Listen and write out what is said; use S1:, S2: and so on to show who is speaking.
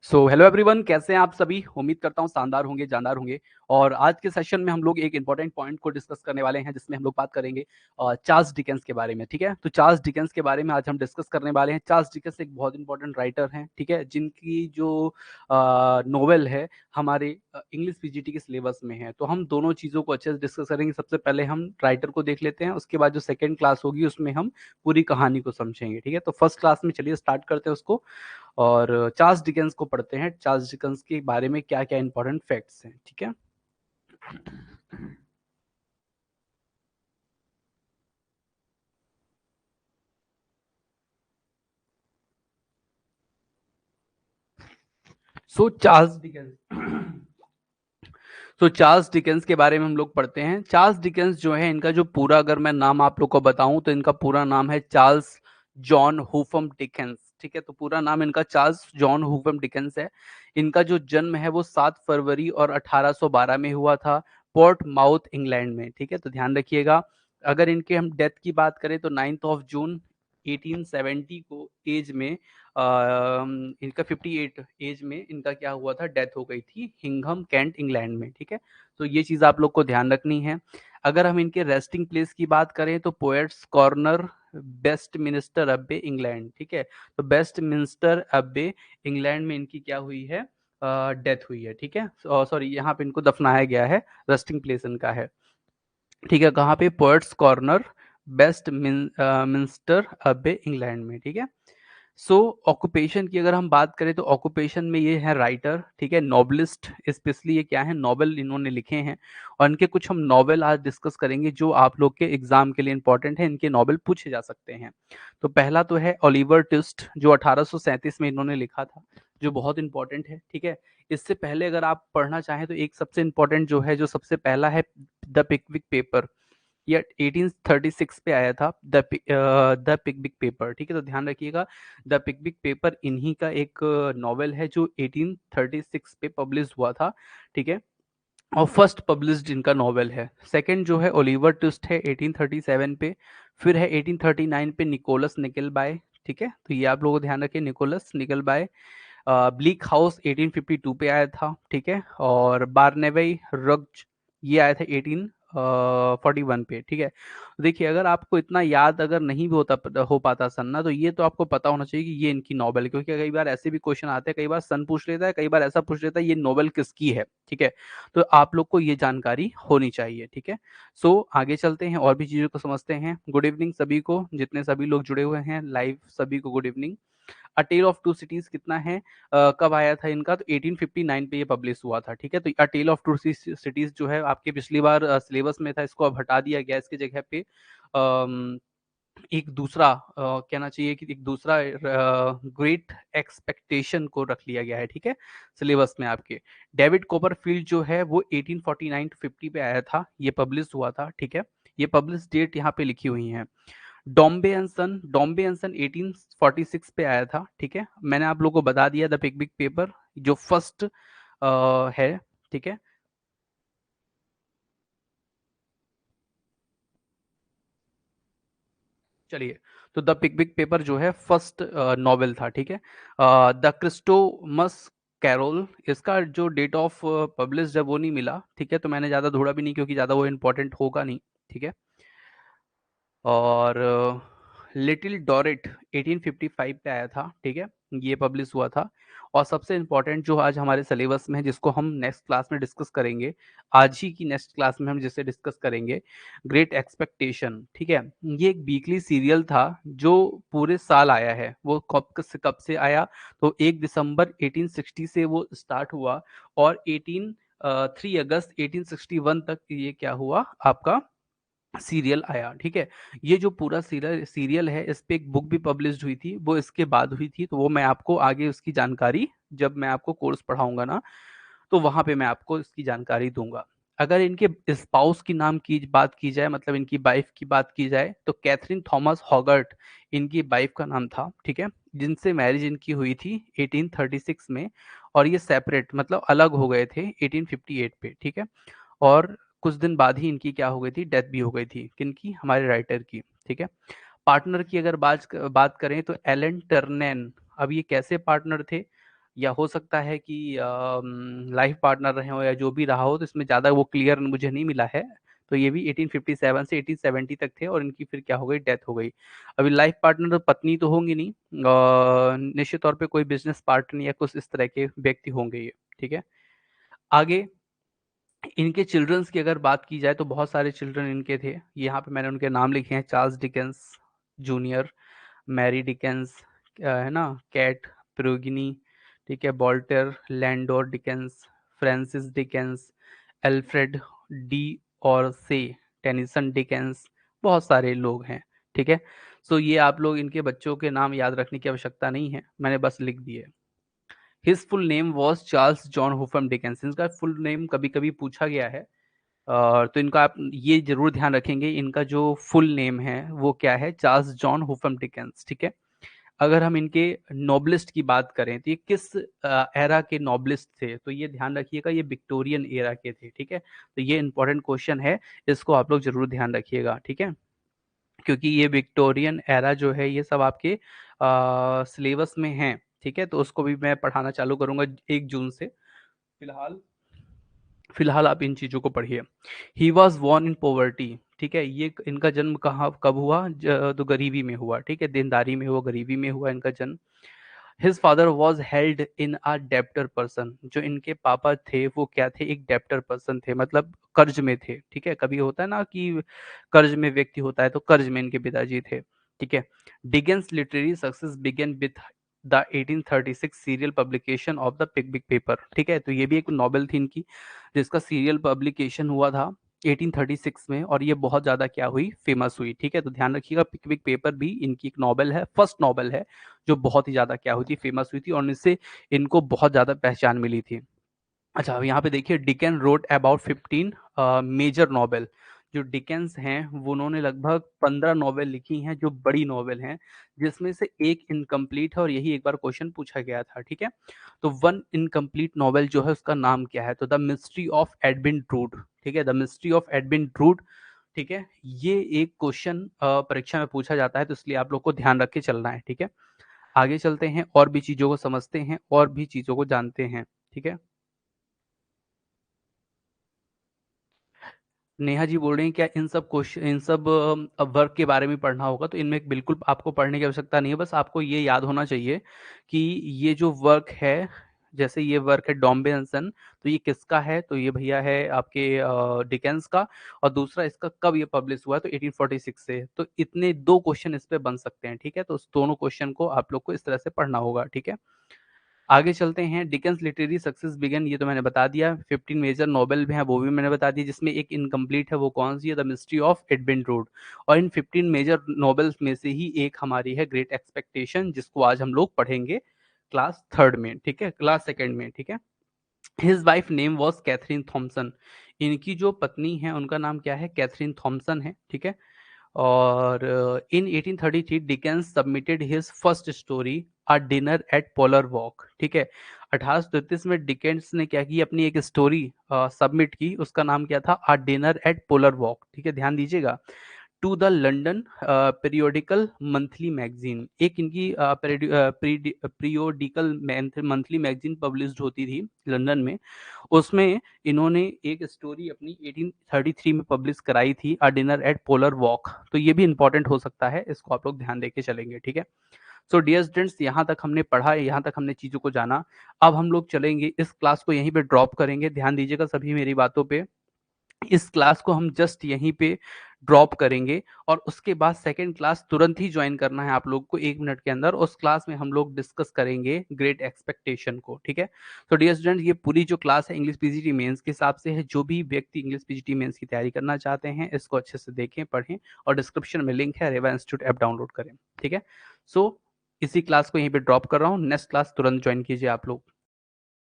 S1: So hello everyone, कैसे हैं आप सभी। उम्मीद करता हूँ शानदार होंगे, जानदार होंगे। और आज के सेशन में हम लोग एक इंपॉर्टेंट पॉइंट को डिस्कस करने वाले हैं, जिसमें हम लोग बात करेंगे चार्ल्स डिकेंस के बारे में। ठीक है, तो चार्ल्स डिकेंस के बारे में आज हम डिस्कस करने वाले हैं। चार्ल्स डिकेंस एक बहुत इंपॉर्टेंट राइटर हैं, ठीक है, जिनकी जो नोवेल है हमारे इंग्लिश पीजीटी के सिलेबस में है। तो हम दोनों चीज़ों को अच्छे से डिस्कस करेंगे। सबसे पहले हम राइटर को देख लेते हैं, उसके बाद जो सेकेंड क्लास होगी उसमें हम पूरी कहानी को समझेंगे। ठीक है, तो फर्स्ट क्लास में चलिए स्टार्ट करते हैं उसको, और चार्ल्स डिकेंस को पढ़ते हैं। चार्ल्स डिकेंस के बारे में क्या क्या इंपॉर्टेंट फैक्ट्स हैं। ठीक है, सो चार्ल्स डिकेंस तो चार्ल्स डिकेंस के बारे में हम लोग पढ़ते हैं। चार्ल्स डिकेंस जो है, इनका जो पूरा अगर मैं नाम आप लोग को बताऊं तो इनका पूरा नाम है चार्ल्स जॉन हुफम डिकेंस। ठीक है, तो पूरा नाम इनका चार्ल्स जॉन हुफम डिकेंस है। इनका जो जन्म है वो 7 फरवरी और 1812 में हुआ था, पोर्ट माउथ इंग्लैंड में। ठीक है, तो ध्यान रखिएगा। अगर इनके हम डेथ की बात करें तो 9 जून 1870 को एज में इनका 58 एज में इनका क्या हुआ था, डेथ हो गई थी हिंघम कैंट इंग्लैंड में। ठीक है, तो ये चीज़ आप लोग को ध्यान रखनी है। अगर हम इनके रेस्टिंग प्लेस की बात करें तो पोएट्स कॉर्नर, बेस्ट मिनिस्टर अब्बे इंग्लैंड। ठीक है, तो बेस्ट मिनिस्टर अब्बे इंग्लैंड में इनकी क्या हुई है, डेथ हुई है। ठीक है, सॉरी, यहाँ पे इनको दफनाया गया है, रेस्टिंग प्लेस इनका है। ठीक है, कहाँ पे, पोएट्स कॉर्नर, बेस्ट मिनिस्टर अब्बे इंग्लैंड में। ठीक है, सो ऑक्यूपेशन की अगर हम बात करें तो ऑक्यूपेशन में ये है राइटर। ठीक है, नॉवलिस्ट, स्पेशली ये क्या है, नॉवेल इन्होंने लिखे हैं। और इनके कुछ हम नॉवेल आज डिस्कस करेंगे जो आप लोग के एग्जाम के लिए इंपॉर्टेंट है, इनके नॉवेल पूछे जा सकते हैं। तो पहला तो है ओलिवर ट्विस्ट, जो 1837 में इन्होंने लिखा था, जो बहुत इंपॉर्टेंट है। ठीक है, इससे पहले अगर आप पढ़ना चाहें तो एक सबसे इंपॉर्टेंट जो है, जो सबसे पहला है, द पिकविक पेपर। ये 1836 पे आया था, द पिकविक पेपर। ठीक है, तो ध्यान रखिएगा, द पिकविक पेपर इन्हीं का एक नॉवेल है जो 1836 पे पब्लिश हुआ था। ठीक है, और फर्स्ट पब्लिश्ड इनका नॉवेल है। सेकंड जो है ओलिवर ट्विस्ट है 1837 पे। फिर है 1839 पे निकोलस निकलबाय। ठीक है, तो ये आप लोगों को ध्यान रखिए, निकोलस निकलबाय। ब्लीक हाउस 1852 पे आया था। ठीक है, और बारनेवाई रग्ज, ये आया था 1841 पे। ठीक है, देखिए अगर आपको इतना याद अगर नहीं भी होता हो पाता सन ना, तो ये तो आपको पता होना चाहिए कि ये इनकी नॉवेल है, क्योंकि कई बार ऐसे भी क्वेश्चन आते हैं, कई बार सन पूछ लेता है, कई बार ऐसा पूछ लेता है ये नॉवेल किसकी है। ठीक है, तो आप लोग को ये जानकारी होनी चाहिए। ठीक है, सो आगे चलते हैं और भी चीज़ों को समझते हैं। गुड इवनिंग सभी को, जितने सभी लोग जुड़े हुए हैं लाइव, सभी को good evening. A tale of two cities कितना है, कब आया था इनका, तो 1859 पे ये पब्लिश हुआ था। ठीक है, तो अ टेल ऑफ टू सिटीज जो है आपके पिछली बार सिलेबस में था, इसको अब हटा दिया गया, इसके जगह पे एक दूसरा कहना चाहिए कि एक दूसरा ग्रेट एक्सपेक्टेशन को रख लिया गया है। ठीक है, सिलेबस में आपके डेविड कोपरफील्ड जो है वो 1849 टू 50 पे आया था, ये पब्लिश हुआ था। ठीक है, ये पब्लिश डेट यहाँ पे लिखी हुई है। डॉम्बे एंड सन 1846 पे आया था। ठीक है, मैंने आप लोगों को बता दिया, द पिकविक पेपर जो फर्स्ट है। ठीक है, चलिए, तो द पिकविक पेपर जो है फर्स्ट नॉवेल था। ठीक है, द क्रिस्टोमस कैरोल, इसका जो डेट ऑफ पब्लिश जब वो नहीं मिला। ठीक है, तो मैंने ज़्यादा ढूंढा भी नहीं, क्योंकि ज़्यादा वो इम्पोर्टेंट होगा नहीं। ठीक है, और लिटिल डॉरेट 1855 पे आया था। ठीक है, ये पब्लिश हुआ था। और सबसे इम्पोर्टेंट जो आज हमारे सिलेबस में है, जिसको हम नेक्स्ट क्लास में डिस्कस करेंगे, आज ही की नेक्स्ट क्लास में हम जिसे डिस्कस करेंगे, ग्रेट एक्सपेक्टेशन। ठीक है, ये एक वीकली सीरियल था जो पूरे साल आया है। वो कब से आया, तो 1 दिसंबर 1860 से वो स्टार्ट हुआ, और 3 अगस्त 1861 तक ये क्या हुआ आपका, सीरियल आया। ठीक है, ये जो पूरा सीरियल सीरियल है, इस पे एक बुक भी पब्लिश हुई थी, वो इसके बाद हुई थी। तो वो मैं आपको आगे उसकी जानकारी, जब मैं आपको कोर्स पढ़ाऊंगा ना, तो वहां पे मैं आपको इसकी जानकारी दूंगा। अगर इनके स्पाउस की नाम की बात की जाए, मतलब इनकी वाइफ की बात की जाए, तो कैथरीन थॉमस हॉगर्ट इनकी वाइफ का नाम था। ठीक है, जिनसे मैरिज इनकी हुई थी 1836 में, और ये सेपरेट मतलब अलग हो गए थे 1858 पे। ठीक है, और कुछ दिन बाद ही इनकी क्या हो गई थी, डेथ भी हो गई थी, किनकी, हमारे राइटर की। ठीक है, पार्टनर की अगर बात करें तो एलन टर्नेन। अब ये कैसे पार्टनर थे, या हो सकता है कि लाइफ पार्टनर रहे हो या जो भी रहा हो, तो इसमें ज़्यादा वो क्लियर मुझे नहीं मिला है। तो ये भी 1857 से 1870 तक थे और इनकी फिर क्या हो गई, डेथ हो गई। अभी लाइफ पार्टनर पत्नी तो होंगी नहीं, निश्चित तौर पे कोई बिजनेस पार्टनर या कुछ इस तरह के व्यक्ति होंगे ये। ठीक है, आगे इनके चिल्ड्रंस की अगर बात की जाए तो बहुत सारे चिल्ड्रन इनके थे। यहाँ पे मैंने उनके नाम लिखे हैं, Charles Dickens junior, Mary Dickens, है ना, कैट प्रोगिनी, ठीक है, Walter, Landor Dickens, Francis Dickens, Alfred D'Orsay, Tennyson Dickens, बहुत सारे लोग हैं। ठीक है, सो ये आप लोग इनके बच्चों के नाम याद रखने की आवश्यकता नहीं है, मैंने बस लिख दिए। His full name was Charles John Huffam Dickens, इनका फुल नेम कभी कभी पूछा गया है। तो इनका आप ये जरूर ध्यान रखेंगे, इनका जो फुल नेम है वो क्या है, चार्ल्स जॉन हुफम डिकेंस। ठीक है, अगर हम इनके नोबलिस्ट की बात करें तो ये किस एरा के नोबलिस्ट थे, तो ये ध्यान रखिएगा ये विक्टोरियन एरा के थे। ठीक है, तो ये इंपॉर्टेंट क्वेश्चन है, इसको आप लोग जरूर ध्यान रखिएगा। ठीक है, क्योंकि ये विक्टोरियन एरा जो है ये सब आपके सिलेबस में है। ठीक है, तो उसको भी मैं पढ़ाना चालू करूंगा 1 जून से। फिलहाल फिलहाल आप इन चीज़ों को पढ़िए। He was born in poverty, ठीक है, ये इनका जन्म कहाँ कब हुआ, तो गरीबी में हुआ। ठीक है, देनदारी में हुआ, गरीबी में हुआ इनका जन्म। His father was held in a debtor person, जो इनके पापा थे वो क्या थे, एक डेप्टर पर्सन थे, मतलब कर्ज में थे। ठीक है, कभी होता है ना कि कर्ज में व्यक्ति होता है, तो कर्ज में इनके पिताजी थे। ठीक है, Dickens literary success began with the 1836 serial publication of the Pickwick paper. ठीक है, तो ये भी एक नॉवेल थी इनकी जिसका सीरियल पब्लिकेशन हुआ था 1836 में, और ये बहुत ज्यादा क्या हुई, फेमस हुई। ठीक है, तो ध्यान रखिएगा पिकविक पेपर भी इनकी एक नॉवेल है, फर्स्ट नॉवेल है जो बहुत ही ज्यादा क्या हुई थी, फेमस हुई थी, और इससे इनको बहुत ज्यादा पहचान मिली थी। अच्छा, अब यहाँ पे देखिए, डिकेन रोट अबाउट 15 मेजर नॉवेल। जो डिकेंस हैं वो उन्होंने लगभग 15 नॉवेल लिखी हैं जो बड़ी नॉवेल हैं, जिसमें से एक इनकम्प्लीट है, और यही एक बार क्वेश्चन पूछा गया था। ठीक है, तो वन इनकम्प्लीट नॉवेल जो है उसका नाम क्या है, तो the mystery of Edwin druid. ठीक है, the mystery of Edwin druid. ठीक है, ये एक क्वेश्चन परीक्षा में पूछा जाता है, तो इसलिए आप लोग को ध्यान रख के चलना है। ठीक है, आगे चलते हैं और भी चीजों को समझते हैं और भी चीजों को जानते हैं। ठीक है, नेहा जी बोल रही हैं क्या इन सब क्वेश्चन, इन सब वर्क के बारे में पढ़ना होगा, तो इनमें बिल्कुल आपको पढ़ने की आवश्यकता नहीं है, बस आपको ये याद होना चाहिए कि ये जो वर्क है, जैसे ये वर्क है डॉम्बे एंड सन, तो ये किसका है, तो ये भैया है आपके डिकेंस का, और दूसरा इसका कब ये पब्लिश हुआ है, तो 1846 से। तो इतने 2 क्वेश्चन इस पे बन सकते हैं। ठीक है, तो उस दोनों क्वेश्चन को आप लोग को इस तरह से पढ़ना होगा। ठीक है, आगे चलते हैं। डिकेंस लिटरेरी सक्सेस बिगन, ये तो मैंने बता दिया। 15 मेजर नॉवेल भी हैं, वो भी मैंने बता दिया, जिसमें एक इनकम्प्लीट है, वो कौन सी है, the mystery of Edwin druid. और इन 15 मेजर नॉवेल्स में से ही एक हमारी है ग्रेट एक्सपेक्टेशन, जिसको आज हम लोग पढ़ेंगे क्लास थर्ड में। ठीक है, क्लास सेकेंड में। ठीक है, his wife name was Catherine Thomson, इनकी जो पत्नी है उनका नाम क्या है, कैथरीन थॉम्सन है। ठीक है, और इन 1833 Dickens submitted his first story a dinner at polar walk. ठीक है, 1833 में डिकेंस ने क्या की, अपनी एक स्टोरी सबमिट की, उसका नाम क्या था, a dinner at polar walk. ठीक है, ध्यान दीजिएगा, to the London periodical monthly magazine, एक इनकी पीरियोडिकल मंथली मैगजीन पब्लिश होती थी लंदन में, उसमें इन्होंने एक स्टोरी अपनी 1833 में पब्लिश कराई थी, अ डिनर एट पोलर वॉक। तो ये भी इंपॉर्टेंट हो सकता है, इसको आप लोग ध्यान देके चलेंगे। ठीक है, सो डियर स्टूडेंट्स, यहाँ तक हमने पढ़ा, यहाँ तक हमने चीज़ों को जाना। अब हम लोग चलेंगे, इस क्लास को यहीं पे ड्रॉप करेंगे, ध्यान दीजिएगा सभी मेरी बातों पे। इस क्लास को हम जस्ट यहीं पे ड्रॉप करेंगे, और उसके बाद सेकंड क्लास तुरंत ही ज्वाइन करना है आप लोग को 1 मिनट के अंदर। उस क्लास में हम लोग डिस्कस करेंगे ग्रेट एक्सपेक्टेशन को। ठीक है, तो डियर स्टूडेंट, ये पूरी जो क्लास है इंग्लिश पीजीटी मेंस के हिसाब से है, जो भी व्यक्ति इंग्लिश पीजीटी मेंस की तैयारी करना चाहते हैं इसको अच्छे से देखें, पढ़ें, और डिस्क्रिप्शन में लिंक है, रेवा इंस्टीट्यूट ऐप डाउनलोड करें। ठीक है, सो इसी क्लास को यहीं पे ड्रॉप कर रहा हूँ, नेक्स्ट क्लास तुरंत ज्वाइन कीजिए आप लोग।